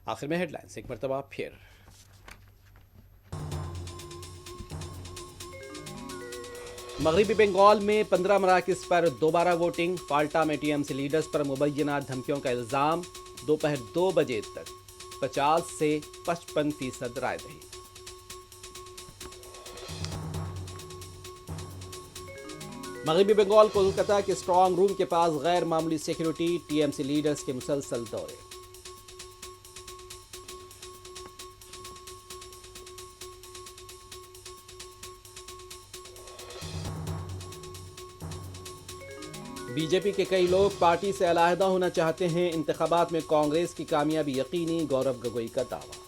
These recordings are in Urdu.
آخر میں ہیڈ لائنز ایک مرتبہ پھر۔ مغربی بنگال میں 15 مراکز پر دوبارہ ووٹنگ، فالٹا میں ٹی ایم سی لیڈرز پر مبینہ دھمکیوں کا الزام، دوپہر 2 بجے تک 50 سے 55% رائے دہی۔ مغربی بنگال کولکتہ کے اسٹرانگ روم کے پاس غیر معمولی security, T M C leaders کے مسلسل دورے۔ بی جے پی کے کئی لوگ پارٹی سے علیحدہ ہونا چاہتے ہیں، انتخابات میں کانگریس کی کامیابی یقینی، گورو گگوئی کا دعویٰ۔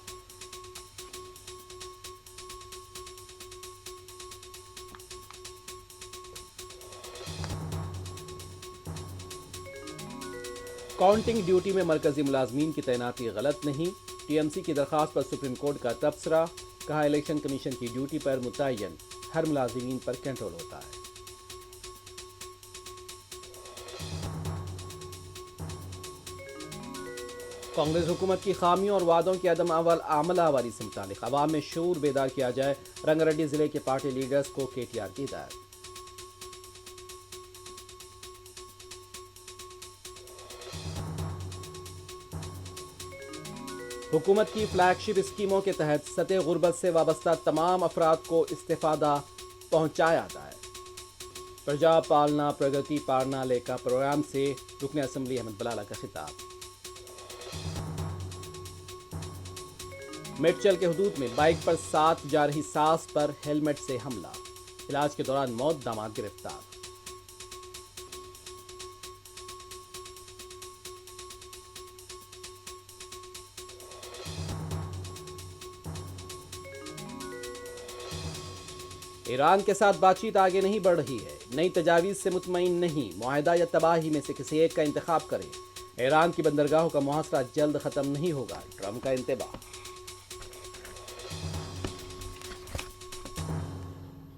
کاؤنٹنگ ڈیوٹی میں مرکزی ملازمین کی تعیناتی غلط نہیں، ٹی ایم سی کی درخواست پر سپریم کورٹ کا تبصرہ، کہا الیکشن کمیشن کی ڈیوٹی پر متعین ہر ملازمین پر کنٹرول ہوتا ہے۔ کانگریس حکومت کی خامیوں اور وعدوں کی عدم عمل آوری سے متعلق عوام میں شعور بیدار کیا جائے، رنگا ریڈی ضلع کے پارٹی لیڈرز کو کے ٹی آر کی ہدایت۔ حکومت کی فلیگ شپ اسکیموں کے تحت سطح غربت سے وابستہ تمام افراد کو استفادہ پہنچایا جائے۔ پرجا پالنا پرگتی پارنا لیکا پروگرام سے رکن اسمبلی احمد بلالہ کا خطاب۔ میڈچل کے حدود میں بائیک پر ساتھ جا رہی ساس پر ہیلمٹ سے حملہ، علاج کے دوران موت، داماد گرفتار۔ ایران کے ساتھ بات چیت آگے نہیں بڑھ رہی ہے، نئی تجاویز سے مطمئن نہیں، معاہدہ یا تباہی میں سے کسی ایک کا انتخاب کریں، ایران کی بندرگاہوں کا محاصرہ جلد ختم نہیں ہوگا، ٹرمپ کا انتباہ۔